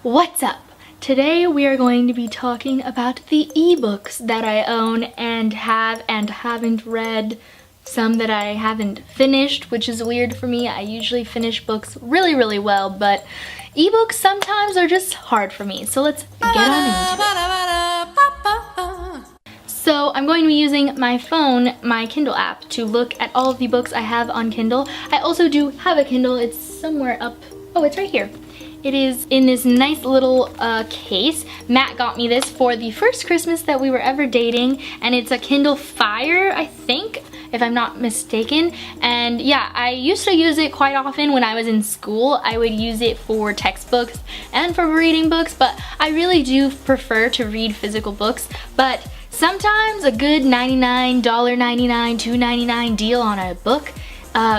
What's up? Today we are going to be talking about the ebooks that I own and have and haven't read. Some that I haven't finished, which is weird for me. I usually finish books really well, but ebooks sometimes are just hard for me. So let's get on into it. So I'm going to be using my phone, my Kindle app, to look at all of the books I have on Kindle. I also do have a Kindle. It's somewhere up. Oh, it's right here. It is in this nice little case. Matt got me this for the first Christmas that we were ever dating, and it's a Kindle Fire, I think, if I'm not mistaken. And yeah, I used to use it quite often when I was in school. I would use it for textbooks and for reading books, but I really do prefer to read physical books. But sometimes a good $99, $1.99, $2.99 deal on a book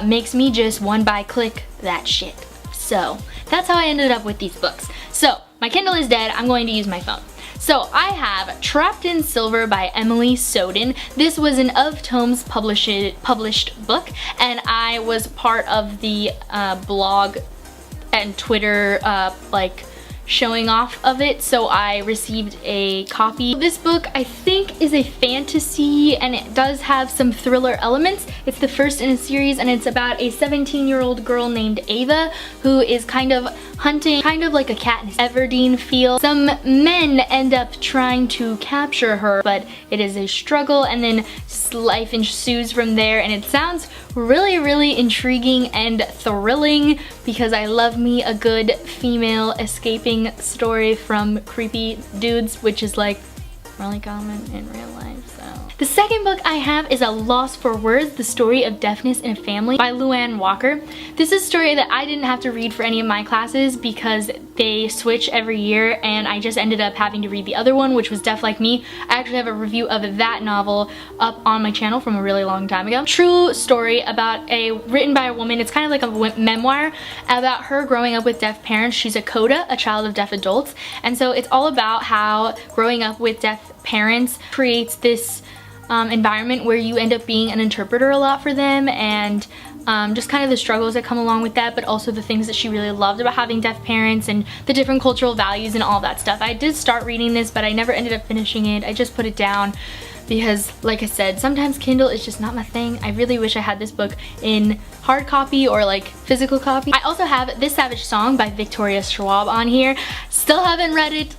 makes me just one buy click that shit. So that's how I ended up with these books. So my Kindle is dead, I'm going to use my phone. So I have Trapped in Silver by Emily Soden. This was an Of Tomes published book, and I was part of the blog and Twitter showing off of it, so I received a copy. This book I think is a fantasy, and it does have some thriller elements. It's the first in a series, and it's about a 17-year-old girl named Ava who is kind of hunting, kind of like a Katniss Everdeen feel. Some men end up trying to capture her, but it is a struggle, and then life ensues from there, and it sounds really intriguing and thrilling because I love me a good female escaping story from creepy dudes, which is like really common in real life. So the second book I have is A Loss for Words, The Story of Deafness in a Family by Luann Walker. This is a story that I didn't have to read for any of my classes because they switch every year, and I just ended up having to read the other one, which was Deaf Like Me. I actually have a review of that novel up on my channel from a really long time ago. True story about written by a woman. It's kind of like a memoir about her growing up with deaf parents. She's a CODA, a child of deaf adults, and so it's all about how growing up with deaf parents creates this environment where you end up being an interpreter a lot for them, and just kind of the struggles that come along with that, but also the things that she really loved about having deaf parents and the different cultural values and all that stuff. I did start reading this, but I never ended up finishing it. I just put it down because, like I said, sometimes Kindle is just not my thing. I really wish I had this book in hard copy or like physical copy. I also have This Savage Song by Victoria Schwab on here. Still haven't read it.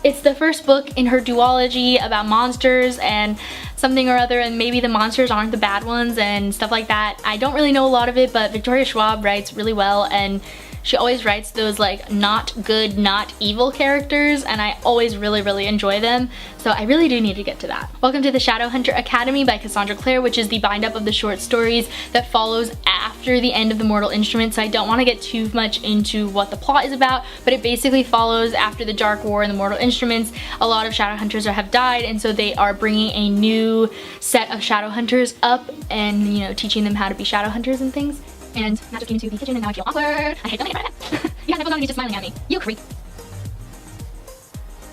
It's the first book in her duology about monsters and something or other, and maybe the monsters aren't the bad ones and stuff like that. I don't really know a lot of it, but Victoria Schwab writes really well, and she always writes those like not good, not evil characters, and I always really enjoy them. So I really do need to get to that. Welcome to the Shadowhunter Academy by Cassandra Clare, which is the bind up of the short stories that follows after the end of The Mortal Instrument. So I don't want to get too much into what the plot is about, but it basically follows after the Dark War and the Mortal Instruments. A lot of Shadowhunters have died, and so they are bringing a new set of Shadowhunters up and, you know, teaching them how to be Shadowhunters and things. And Matt just came into the kitchen and now I feel awkward. I hate them. You got headphones on and he's just smiling at me. You creep.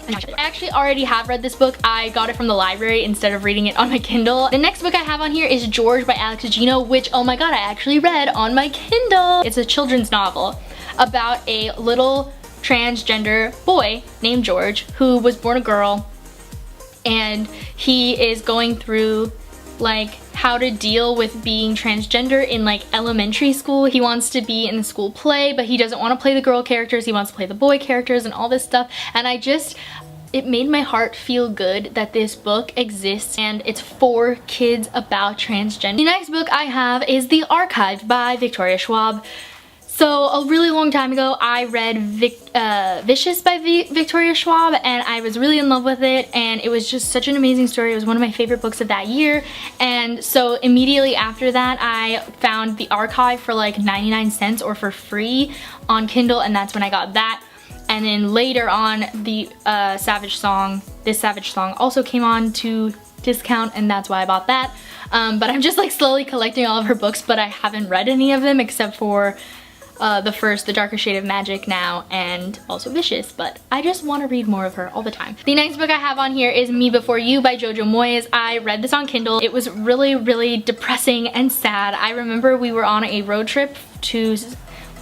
I actually already have read this book. I got it from the library instead of reading it on my Kindle. The next book I have on here is George by Alex Gino, which, oh my god, I actually read on my Kindle. It's a children's novel about a little transgender boy named George who was born a girl, and he is going through like how to deal with being transgender in like elementary school. He wants to be in the school play, but he doesn't want to play the girl characters, he wants to play the boy characters and all this stuff, and it made my heart feel good that this book exists and it's for kids about transgender. The next book I have is The Archive by Victoria Schwab. So a really long time ago I read Vicious by Victoria Schwab, and I was really in love with it, and it was just such an amazing story. It was one of my favorite books of that year, and so immediately after that I found The Archive for like 99 cents or for free on Kindle, and that's when I got that. And then later on the This Savage Song also came on to discount, and that's why I bought that. But I'm just like slowly collecting all of her books, but I haven't read any of them except for the Darker Shade of Magic now, and also Vicious, but I just want to read more of her all the time. The next book I have on here is Me Before You by Jojo Moyes. I read this on Kindle. It was really depressing and sad. I remember we were on a road trip to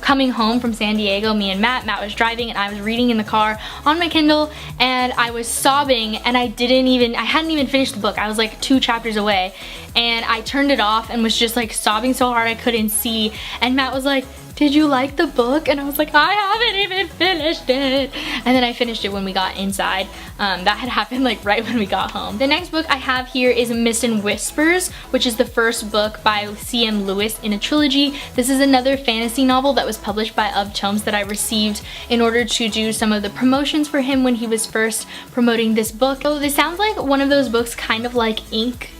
coming home from San Diego, me and Matt was driving and I was reading in the car on my Kindle, and I was sobbing, and I hadn't even finished the book. I was like 2 chapters away, and I turned it off and was just like sobbing so hard I couldn't see, and Matt was like, "Did you like the book?" And I was like, "I haven't even finished it." And then I finished it when we got inside. That had happened like right when we got home. The next book I have here is Mist and Whispers, which is the first book by C.M. Lewis in a trilogy. This is another fantasy novel that was published by Of Tomes that I received in order to do some of the promotions for him when he was first promoting this book. So this sounds like one of those books kind of like Ink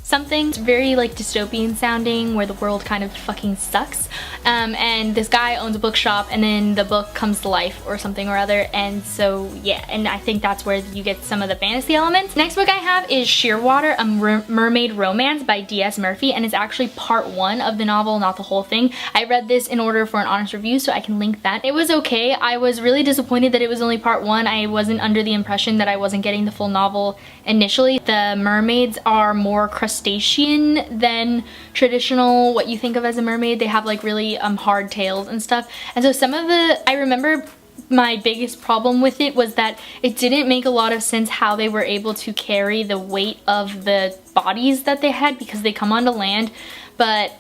something. It's very like dystopian sounding, where the world kind of fucking sucks, and this guy owns a bookshop, and then the book comes to life or something or other, and so yeah, and I think that's where you get some of the fantasy elements. Next book I have is Shearwater, a mermaid romance by D.S. Murphy, and it's actually part 1 of the novel, not the whole thing. I read this in order for an honest review, so I can link that. It was okay. I was really disappointed that it was only part 1. I wasn't under the impression that I wasn't getting the full novel initially. The mermaids are more crustacean than traditional what you think of as a mermaid. They have like really hard tails and stuff, and so I remember my biggest problem with it was that it didn't make a lot of sense how they were able to carry the weight of the bodies that they had, because they come onto land. But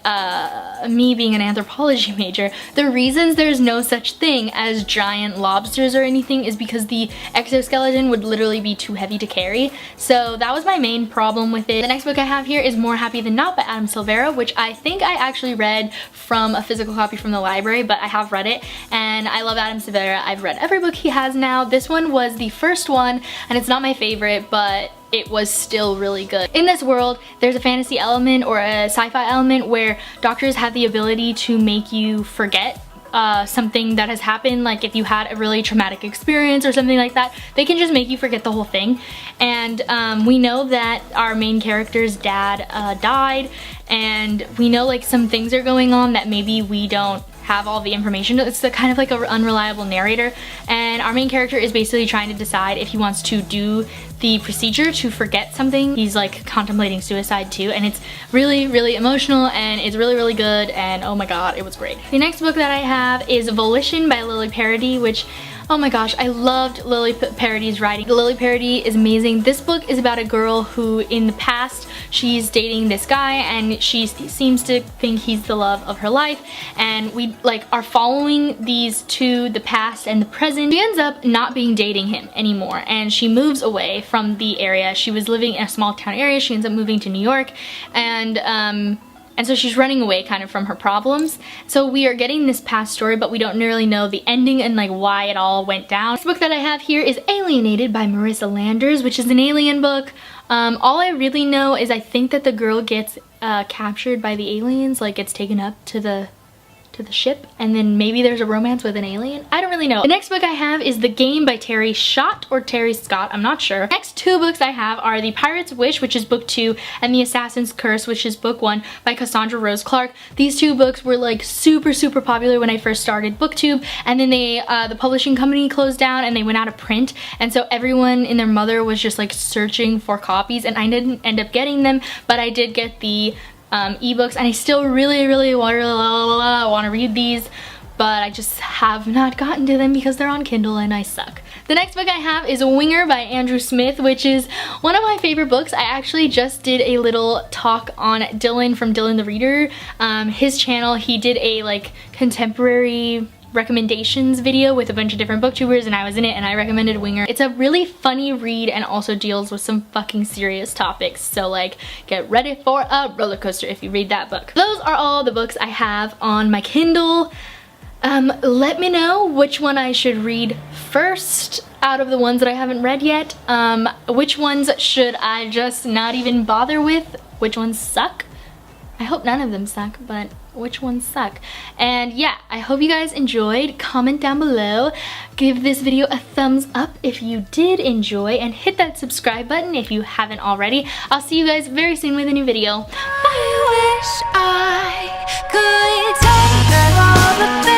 me being an anthropology major, the reasons there's no such thing as giant lobsters or anything is because the exoskeleton would literally be too heavy to carry. So that was my main problem with it. The next book I have here is More Happy Than Not by Adam Silvera, which I think I actually read from a physical copy from the library, but I have read it, and I love Adam Silvera. I've read every book he has now. This one was the first one, and it's not my favorite, but it was still really good. In this world, there's a fantasy element or a sci-fi element where doctors have the ability to make you forget something that has happened. Like if you had a really traumatic experience or something like that, they can just make you forget the whole thing. And we know that our main character's dad died, and we know like some things are going on that maybe we don't have all the information. It's kind of like an unreliable narrator, and our main character is basically trying to decide if he wants to do the procedure to forget something. He's like contemplating suicide too, and it's really, really emotional, and it's really, really good, and oh my god, it was great. The next book that I have is Volition by Lily Parody, which, oh my gosh, I loved Lily Parody's writing. Lily Parody is amazing. This book is about a girl who in the past, she's dating this guy, and she seems to think he's the love of her life, and we like are following these two, the past and the present. She ends up not being dating him anymore, and she moves away from the area. She was living in a small town area. She ends up moving to New York, and so she's running away kind of from her problems. So we are getting this past story, but we don't really know the ending and like why it all went down. This book that I have here is Alienated by Marissa Landers, which is an alien book. All I really know is I think that the girl gets captured by the aliens, like gets taken up to the ship, and then maybe there's a romance with an alien. I don't really know. The next book I have is The Game by Terry Schott or Terry Scott, I'm not sure. Next 2 books I have are The Pirate's Wish, which is book 2, and The Assassin's Curse, which is book 1 by Cassandra Rose Clark. These 2 books were like super, super popular when I first started BookTube, and then the publishing company closed down and they went out of print, and so everyone and their mother was just like searching for copies, and I didn't end up getting them, but I did get the ebooks, and I still really, really want to read these, but I just have not gotten to them because they're on Kindle and I suck. The next book I have is Winger by Andrew Smith, which is one of my favorite books. I actually just did a little talk on Dylan from Dylan the Reader. His channel, he did a like contemporary recommendations video with a bunch of different booktubers, and I was in it and I recommended Winger. It's a really funny read and also deals with some fucking serious topics, so like get ready for a roller coaster if you read that book. Those are all the books I have on my Kindle. Let me know which one I should read first out of the ones that I haven't read yet. Which ones should I just not even bother with? Which ones suck? I hope none of them suck, but which ones suck? And yeah, I hope you guys enjoyed. Comment down below. Give this video a thumbs up if you did enjoy, and hit that subscribe button if you haven't already. I'll see you guys very soon with a new video. Bye! I wish I could take all the